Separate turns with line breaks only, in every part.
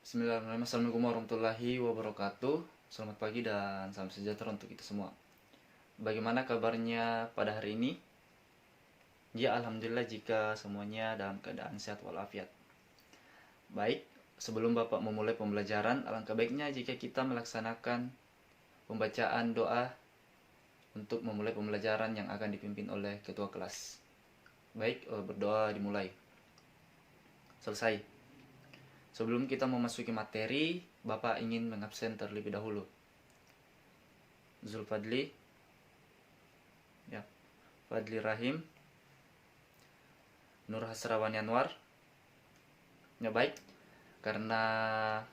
Bismillahirrahmanirrahim. Assalamualaikum warahmatullahi wabarakatuh. Selamat pagi dan salam sejahtera untuk kita semua. Bagaimana kabarnya pada hari ini? Ya, alhamdulillah jika semuanya dalam keadaan sehat walafiat. Baik, sebelum Bapak memulai pembelajaran, alangkah baiknya jika kita melaksanakan pembacaan doa untuk memulai pembelajaran yang akan dipimpin oleh ketua kelas. Baik, berdoa dimulai. Selesai. Sebelum kita memasuki materi, Bapak ingin mengabsen terlebih dahulu. Zulfadli, ya, Fadli Rahim, Nur Hasrawani Anwar. Ya baik, karena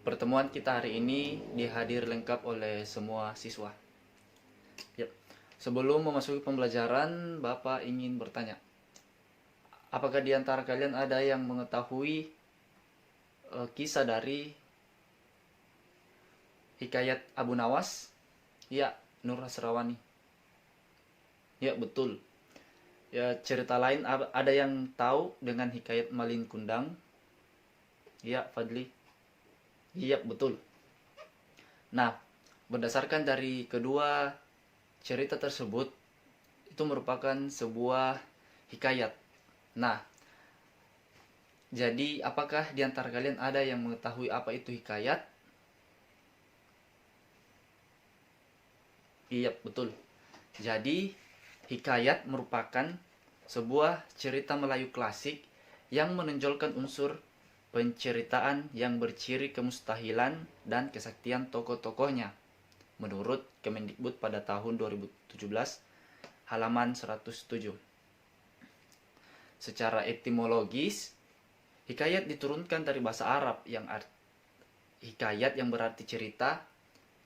pertemuan kita hari ini dihadir lengkap oleh semua siswa. Ya, sebelum memasuki pembelajaran, Bapak ingin bertanya. Apakah di antara kalian ada yang mengetahui kisah dari Hikayat Abu Nawas? Ya, Nur Hasrawani. Ya, betul. Ya, cerita lain ada yang tahu dengan Hikayat Malin Kundang? Ya, Fadli. Iya, betul. Nah, berdasarkan dari kedua cerita tersebut, itu merupakan sebuah hikayat. Nah, jadi apakah di antara kalian ada yang mengetahui apa itu hikayat? Iya, betul. Jadi, hikayat merupakan sebuah cerita Melayu klasik yang menonjolkan unsur penceritaan yang berciri kemustahilan dan kesaktian tokoh-tokohnya. Menurut Kemendikbud pada tahun 2017, halaman 107. Secara etimologis, hikayat diturunkan dari bahasa Arab yang hikayat yang berarti cerita,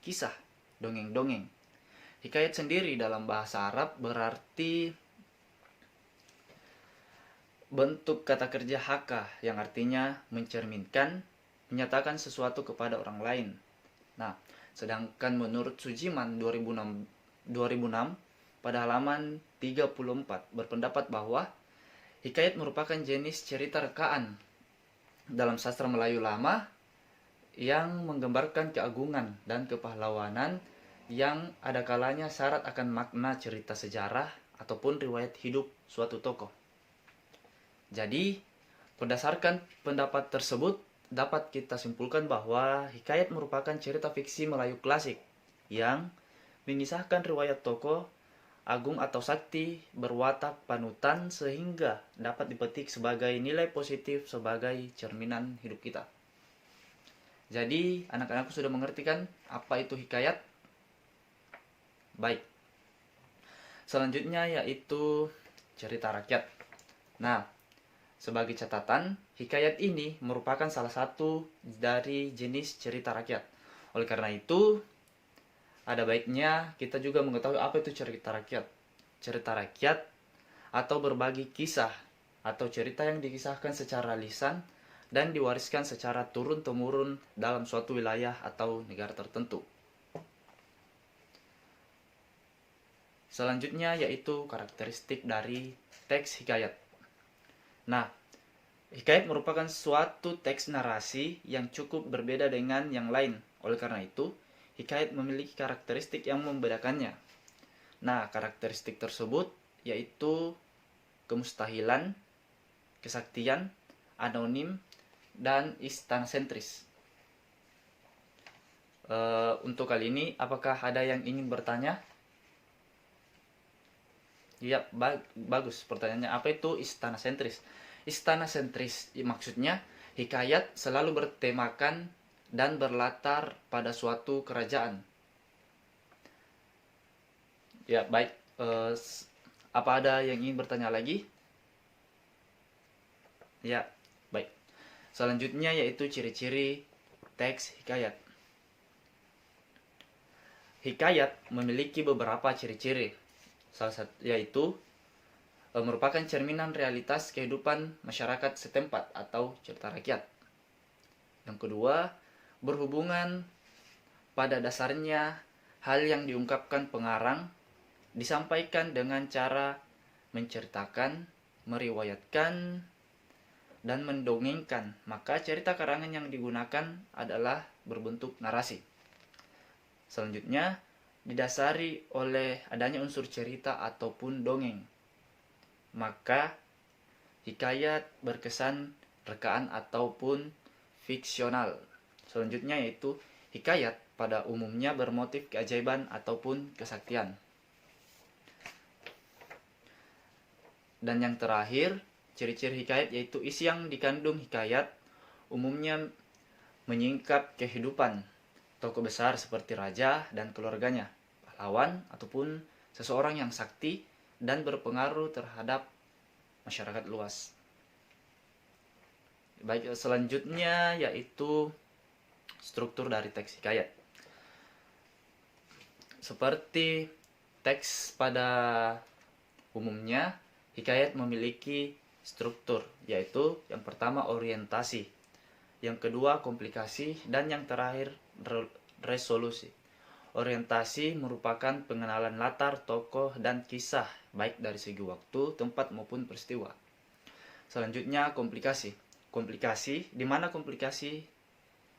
kisah, dongeng-dongeng. Hikayat sendiri dalam bahasa Arab berarti bentuk kata kerja haka yang artinya mencerminkan, menyatakan sesuatu kepada orang lain. Nah, sedangkan menurut Sujiman 2006 pada halaman 34 berpendapat bahwa hikayat merupakan jenis cerita rekaan dalam sastra Melayu lama yang menggambarkan keagungan dan kepahlawanan yang ada kalanya syarat akan makna cerita sejarah ataupun riwayat hidup suatu tokoh. Jadi, berdasarkan pendapat tersebut, dapat kita simpulkan bahwa hikayat merupakan cerita fiksi Melayu klasik yang mengisahkan riwayat tokoh agung atau sakti berwatak panutan sehingga dapat dipetik sebagai nilai positif sebagai cerminan hidup kita. Jadi, anak-anakku sudah mengerti kan apa itu hikayat? Baik. Selanjutnya yaitu cerita rakyat. Nah, sebagai catatan, hikayat ini merupakan salah satu dari jenis cerita rakyat. Oleh karena itu, ada baiknya kita juga mengetahui apa itu cerita rakyat. Cerita rakyat atau berbagi kisah atau cerita yang dikisahkan secara lisan dan diwariskan secara turun-temurun dalam suatu wilayah atau negara tertentu. Selanjutnya yaitu karakteristik dari teks hikayat. Nah, hikayat merupakan suatu teks narasi yang cukup berbeda dengan yang lain. Oleh karena itu, hikayat memiliki karakteristik yang membedakannya. Nah, karakteristik tersebut yaitu kemustahilan, kesaktian, anonim, dan istana sentris. Untuk kali ini, apakah ada yang ingin bertanya? Ya, bagus pertanyaannya. Apa itu istana sentris? Istana sentris maksudnya hikayat selalu bertemakan dan berlatar pada suatu kerajaan. Ya, baik. Apa ada yang ingin bertanya lagi? Ya, baik. Selanjutnya yaitu ciri-ciri teks hikayat. Hikayat memiliki beberapa ciri-ciri. Salah satu yaitu merupakan cerminan realitas kehidupan masyarakat setempat atau cerita rakyat. Yang kedua, berhubungan pada dasarnya hal yang diungkapkan pengarang disampaikan dengan cara menceritakan, meriwayatkan, dan mendongengkan, maka cerita karangan yang digunakan adalah berbentuk narasi. Selanjutnya, didasari oleh adanya unsur cerita ataupun dongeng, maka hikayat berkesan rekaan ataupun fiksional. Selanjutnya yaitu hikayat pada umumnya bermotif keajaiban ataupun kesaktian. Dan yang terakhir, ciri-ciri hikayat yaitu isi yang dikandung hikayat umumnya menyingkap kehidupan tokoh besar seperti raja dan keluarganya, pahlawan ataupun seseorang yang sakti dan berpengaruh terhadap masyarakat luas. Baik, selanjutnya yaitu struktur dari teks hikayat. Seperti teks pada umumnya, hikayat memiliki struktur, yaitu yang pertama orientasi, yang kedua komplikasi, dan yang terakhir resolusi. Orientasi merupakan pengenalan latar tokoh dan kisah, baik dari segi waktu, tempat maupun peristiwa. Selanjutnya komplikasi. Komplikasi, di mana komplikasi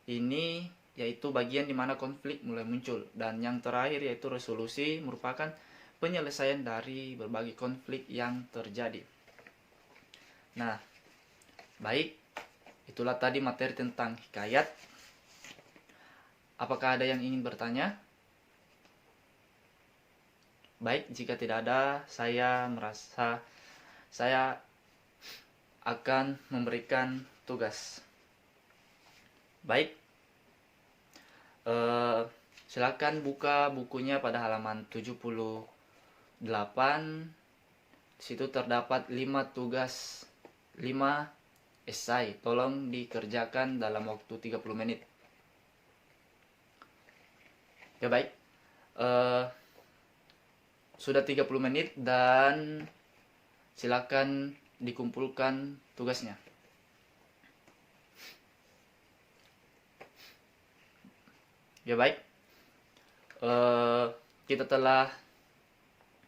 ini yaitu bagian di mana konflik mulai muncul. Dan yang terakhir yaitu resolusi, merupakan penyelesaian dari berbagai konflik yang terjadi. Nah, baik, itulah tadi materi tentang hikayat. Apakah ada yang ingin bertanya? Baik, jika tidak ada, saya merasa saya akan memberikan tugas. Baik, silakan buka bukunya pada halaman 78. Di situ terdapat 5 tugas, 5 esai. Tolong dikerjakan dalam waktu 30 menit. Ya baik, sudah 30 menit dan silakan dikumpulkan tugasnya. Ya baik, kita telah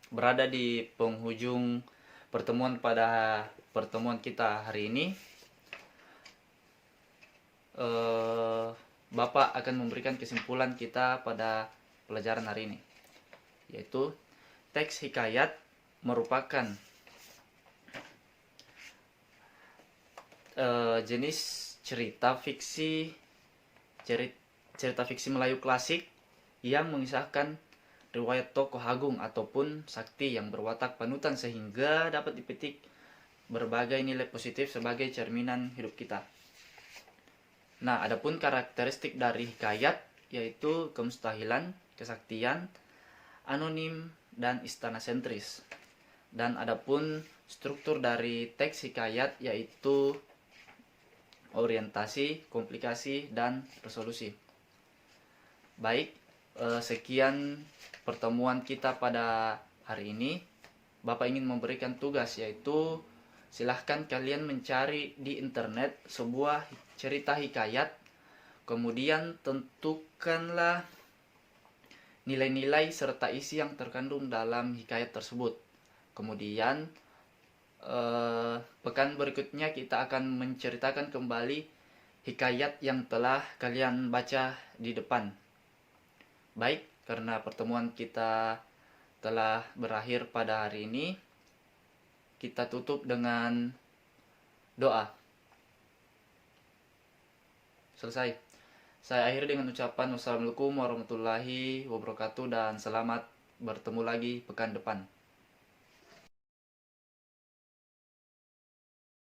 berada di penghujung pertemuan pada pertemuan kita hari ini. Bapak akan memberikan kesimpulan kita pada pelajaran hari ini, yaitu teks hikayat merupakan jenis cerita fiksi Melayu klasik yang mengisahkan riwayat tokoh agung ataupun sakti yang berwatak panutan sehingga dapat dipetik berbagai nilai positif sebagai cerminan hidup kita. Nah, adapun karakteristik dari hikayat yaitu kemustahilan, kesaktian, anonim, dan istana sentris. Dan adapun struktur dari teks hikayat yaitu orientasi, komplikasi, dan resolusi. Baik, sekian pertemuan kita pada hari ini. Bapak ingin memberikan tugas, yaitu silahkan kalian mencari di internet sebuah cerita hikayat, kemudian tentukanlah nilai-nilai serta isi yang terkandung dalam hikayat tersebut. Kemudian pekan berikutnya kita akan menceritakan kembali hikayat yang telah kalian baca di depan. Baik, karena pertemuan kita telah berakhir pada hari ini, kita tutup dengan doa. Selesai. Saya akhiri dengan ucapan wassalamualaikum warahmatullahi wabarakatuh dan selamat bertemu lagi pekan depan.